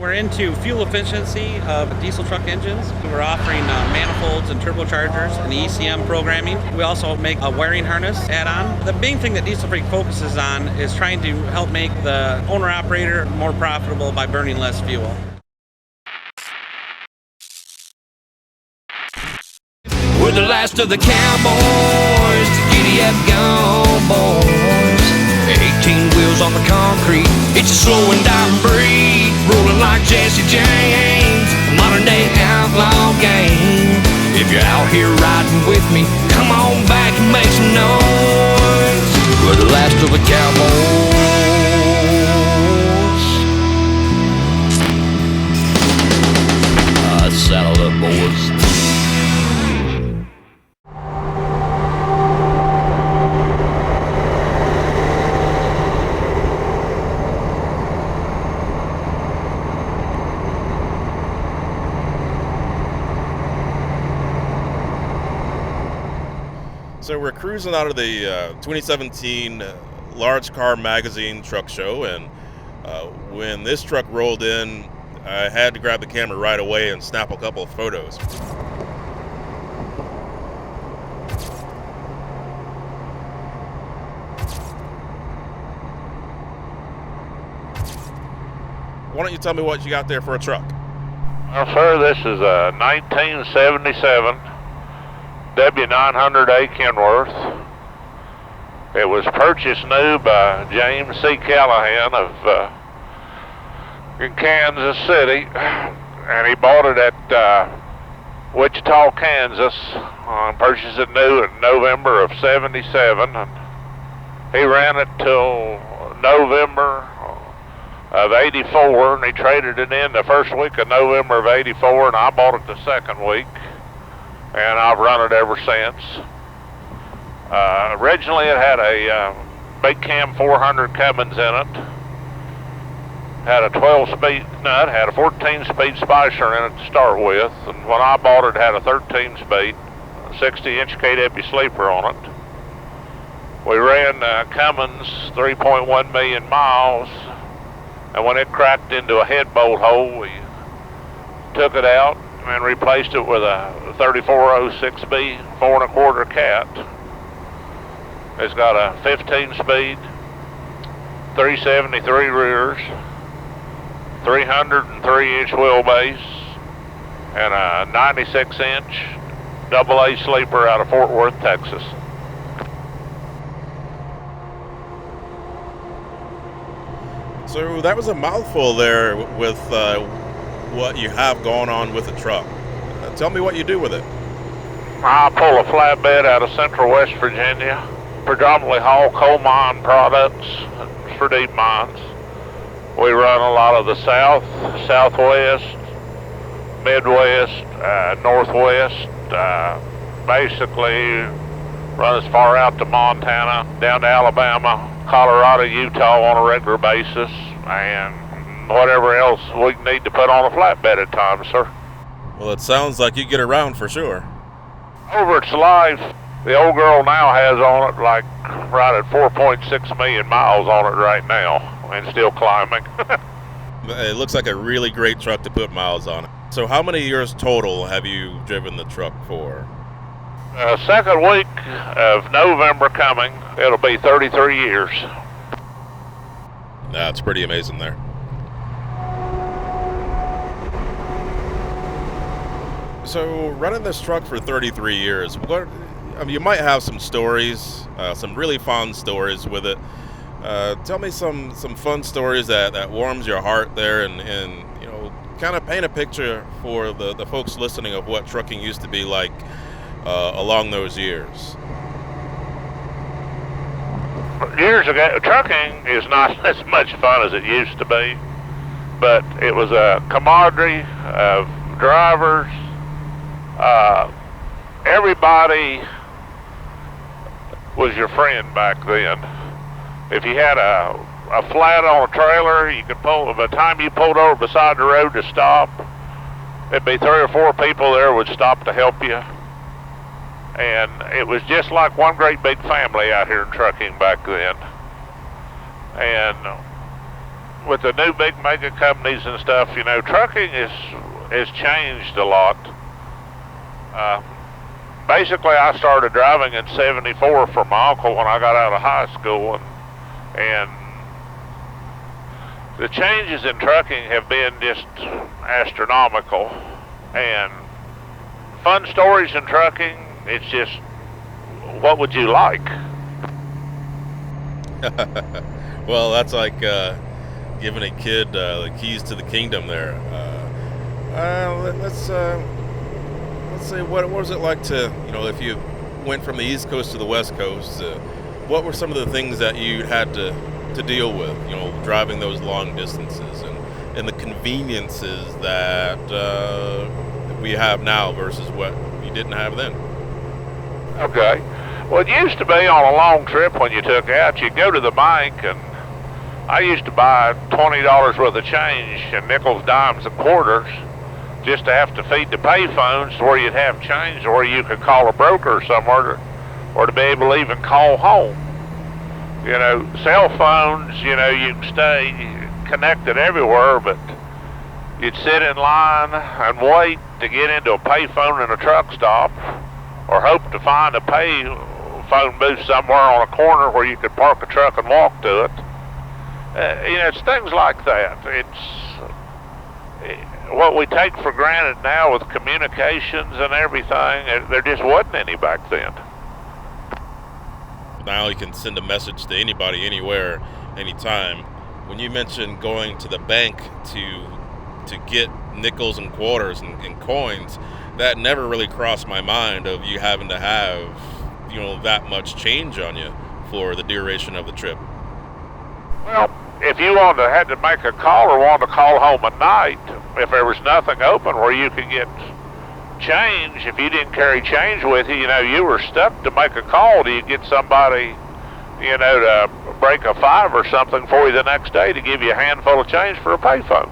We're into fuel efficiency of diesel truck engines. We're offering manifolds and turbochargers and ECM programming. We also make a wiring harness add-on. The main thing that Diesel Freak focuses on is trying to help make the owner-operator more profitable by burning less fuel. We're the last of the cowboys, giddy up gone boys. 18 wheels on the concrete, it's a slow and dying breed. Rolling like Jesse James, a modern day outlaw gang. If you're out here riding with me, come on back and make some noise. We're the last of the cowboys. Saddle up, boys. So we're cruising out of the 2017 Large Car Magazine truck show, and when this truck rolled in, I had to grab the camera right away and snap a couple of photos. Why don't you tell me what you got there for a truck? Well, sir, this is a 1977 W900A Kenworth. It was purchased new by James C. Callahan of in Kansas City, and he bought it at Wichita, Kansas. Purchased it new in November of '77, and he ran it till November of '84, and he traded it in the first week of November of '84, and I bought it the second week. And I've run it ever since. Originally it had a big cam 400 Cummins in it. Had a 12-speed nut, had a 14-speed spicer in it to start with. And when I bought it, it had a 13-speed, 60-inch KW sleeper on it. We ran Cummins 3.1 million miles. And when it cracked into a head bolt hole, we took it out and replaced it with a 3406B 4 1/4 cat. It's got a 15-speed, 373 rears, 303-inch wheelbase, and a 96-inch AA sleeper out of Fort Worth, Texas. So that was a mouthful there with what you have going on with the truck. Tell me what you do with it. I pull a flatbed out of central West Virginia, predominantly haul coal mine products for deep mines. We run a lot of the south, southwest, midwest, northwest, basically run as far out to Montana, down to Alabama, Colorado, Utah on a regular basis, and whatever else we need to put on a flatbed at times, sir. Well, it sounds like you get around for sure. Over its life, the old girl now has on it like right at 4.6 million miles on it right now, and still climbing. It looks like a really great truck to put miles on it. So how many years total have you driven the truck for? Second week of November coming, it'll be 33 years. That's pretty amazing there. So running this truck for 33 years, you might have some stories, some really fun stories with it. Tell me some fun stories that warms your heart there, and you know, kind of paint a picture for the folks listening of what trucking used to be like along those years. Years ago, trucking is not as much fun as it used to be, but it was a camaraderie of drivers. Everybody was your friend back then. If you had a flat on a trailer, you could pull. By the time you pulled over beside the road to stop, there'd be 3 or 4 people there would stop to help you. And it was just like one great big family out here in trucking back then. And with the new big mega companies and stuff, you know, trucking is changed a lot. Basically, I started driving in '74 for my uncle when I got out of high school, and the changes in trucking have been just astronomical. And fun stories in trucking, it's just, what would you like? Well, that's like giving a kid the keys to the kingdom there. Let's say, what was it like to, you know, if you went from the East Coast to the West Coast, what were some of the things that you had to deal with, you know, driving those long distances, and the conveniences that we have now versus what you didn't have then? Okay. Well, it used to be on a long trip when you took out, you'd go to the bank, and I used to buy $20 worth of change in nickels, dimes, and quarters just to have to feed the pay phones where you'd have change, or you could call a broker somewhere, or to be able to even call home. You know, cell phones, you know, you can stay connected everywhere, but you'd sit in line and wait to get into a pay phone in a truck stop, or hope to find a pay phone booth somewhere on a corner where you could park a truck and walk to it. You know, it's things like that. What we take for granted now with communications and everything, there just wasn't any back then. Now you can send a message to anybody, anywhere, anytime. When you mentioned going to the bank to get nickels and quarters and coins, that never really crossed my mind of you having to have, you know, that much change on you for the duration of the trip. Well, if you had to make a call or wanted to call home at night, if there was nothing open where you could get change, if you didn't carry change with you, you know, you were stuck to make a call to get somebody, you know, to break a $5 or something for you the next day to give you a handful of change for a payphone.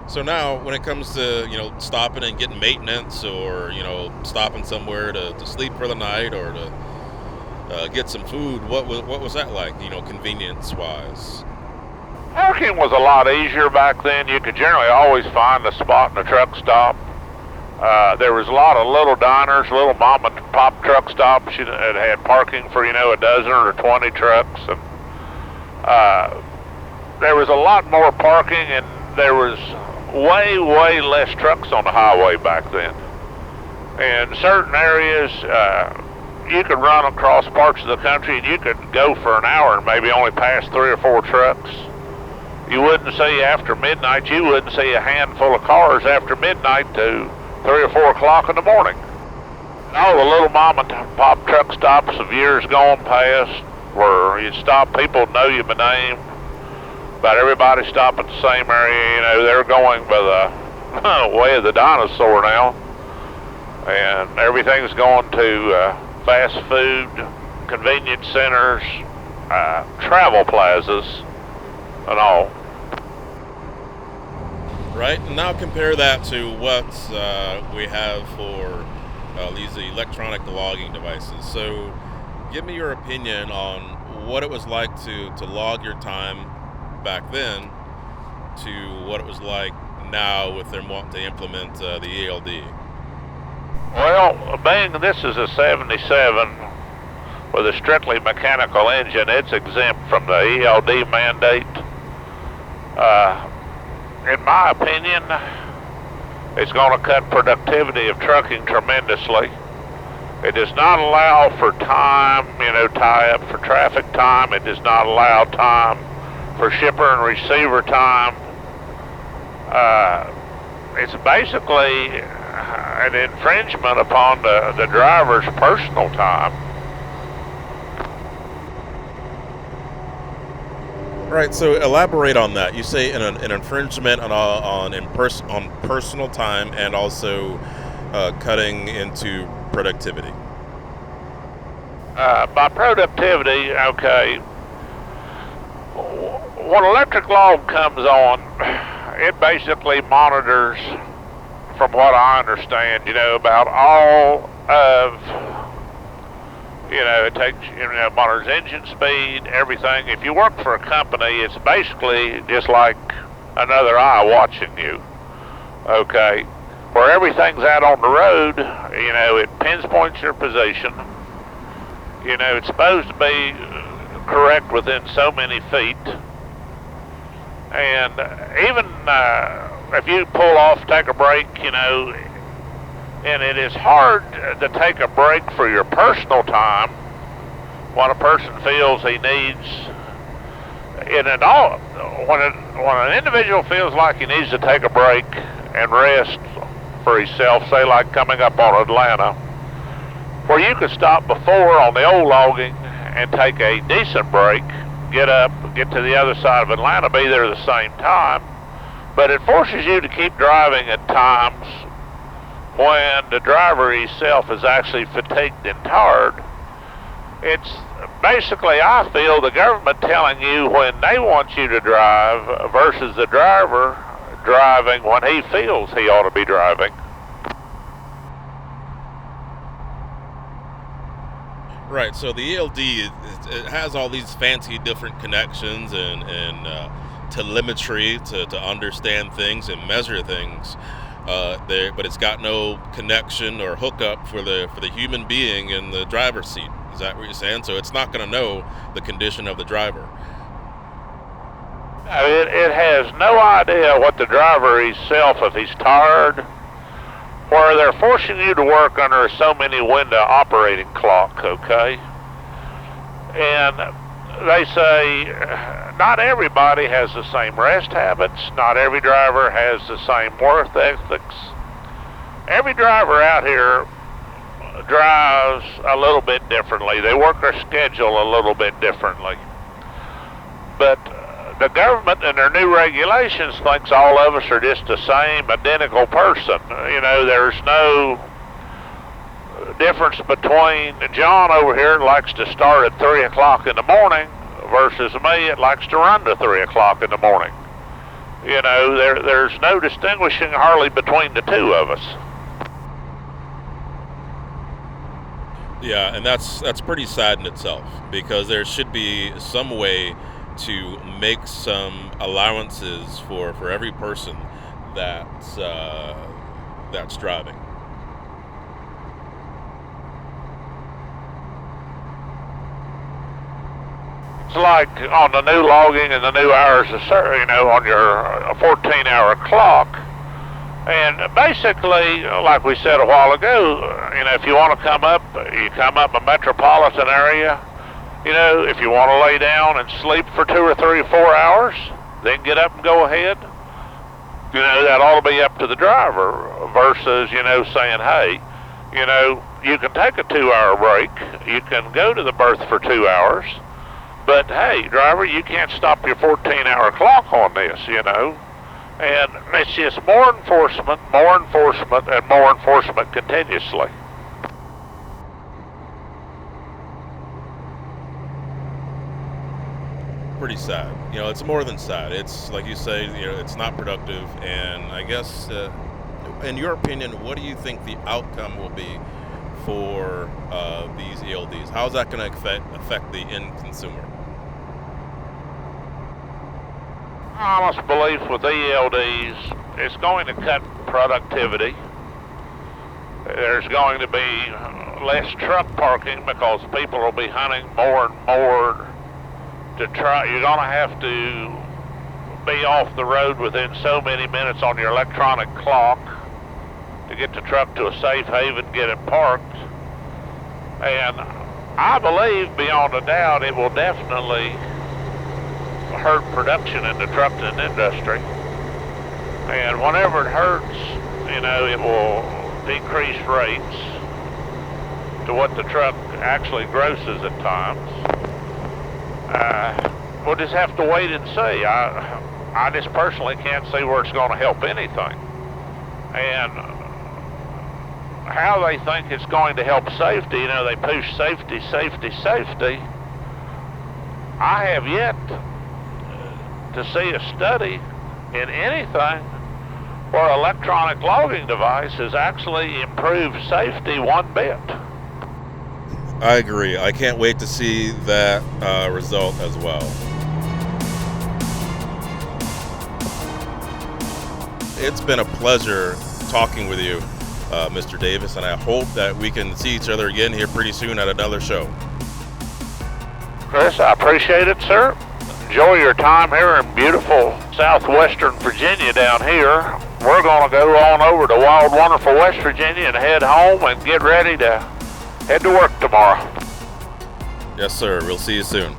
So now, when it comes to, you know, stopping and getting maintenance, or, you know, stopping somewhere to sleep for the night, or to get some food, what was that like, you know, convenience-wise? Parking was a lot easier back then. You could generally always find a spot in a truck stop. There was a lot of little diners, little mom and pop truck stops that had parking for, you know, a dozen or 20 trucks. And there was a lot more parking, and there was way less trucks on the highway back then. In certain areas, you could run across parts of the country and you could go for an hour and maybe only pass 3 or 4 trucks. You wouldn't see after midnight, you wouldn't see a handful of cars after midnight to 3 or 4 o'clock in the morning. And all the little mom and pop truck stops of years gone past, where you'd stop, people know you by name. About everybody stop at the same area. You know, they're going by the way of the dinosaur now, and everything's going to fast food, convenience centers, travel plazas, and all. Right, and now compare that to what we have for these electronic logging devices. So give me your opinion on what it was like to log your time back then to what it was like now with them wanting to implement the ELD. Well, being this is a 77 with a strictly mechanical engine, it's exempt from the ELD mandate. In my opinion, it's going to cut productivity of trucking tremendously. It does not allow for time, you know, tie up for traffic time. It does not allow time for shipper and receiver time. It's basically an infringement upon the driver's personal time. Right. So elaborate on that. You say an infringement on personal time, and also cutting into productivity. By productivity, okay. When electric log comes on, it basically monitors, from what I understand, you know, about all of You know, it takes, monitors engine speed, everything. If you work for a company, it's basically just like another eye watching you, okay? Where everything's out on the road, it pinpoints your position. It's supposed to be correct within so many feet. And even if you pull off, take a break, and it is hard to take a break for your personal time when a person feels he needs it at all. When an individual feels like he needs to take a break and rest for himself, say like coming up on Atlanta, where you could stop before on the old logging and take a decent break, get up, get to the other side of Atlanta, be there at the same time, but it forces you to keep driving at times when the driver himself is actually fatigued and tired. It's basically, I feel, the government telling you when they want you to drive versus the driver driving when he feels he ought to be driving. Right, so the ELD, it has all these fancy different connections and telemetry to understand things and measure things. But it's got no connection or hookup for the human being in the driver's seat. Is that what you're saying? So it's not going to know the condition of the driver. It has no idea what the driver himself, if he's tired, where they're forcing you to work under so many window operating clock, okay? And they say not everybody has the same rest habits, not every driver has the same work ethics. Every driver out here drives a little bit differently. They work their schedule a little bit differently. But the government and their new regulations thinks all of us are just the same identical person. There's no difference between John over here that likes to start at 3 o'clock in the morning versus me that likes to run to 3 o'clock in the morning. There's no distinguishing hardly between the two of us. Yeah, and that's pretty sad in itself, because there should be some way to make some allowances for every person that's driving. It's like on the new logging and the new hours of service, on your 14-hour clock. And basically, like we said a while ago, if you want to come up, you come up a metropolitan area. If you want to lay down and sleep for 2 or 3 or 4 hours, then get up and go ahead. That ought to be up to the driver versus, saying, hey, you can take a 2-hour break. You can go to the berth for 2 hours. But, hey, driver, you can't stop your 14-hour clock on this, And it's just more enforcement, and more enforcement continuously. Pretty sad. It's more than sad. It's like you say, it's not productive. And I guess, in your opinion, what do you think the outcome will be for these ELDs? How is that going to affect the end consumer? My honest belief with ELDs, it's going to cut productivity. There's going to be less truck parking because people will be hunting more and more to try. You're going to have to be off the road within so many minutes on your electronic clock to get the truck to a safe haven, get it parked. And I believe beyond a doubt it will definitely hurt production in the trucking industry. And whenever it hurts, it will decrease rates to what the truck actually grosses at times. We'll just have to wait and see. I just personally can't see where it's going to help anything. And how they think it's going to help safety, they push safety. I have yet to see a study in anything where electronic logging devices actually improve safety one bit. I agree. I can't wait to see that result as well. It's been a pleasure talking with you, Mr. Davis, and I hope that we can see each other again here pretty soon at another show. Chris, I appreciate it, sir. Enjoy your time here in beautiful southwestern Virginia down here. We're going to go on over to wild, wonderful West Virginia and head home and get ready to head to work tomorrow. Yes, sir. We'll see you soon.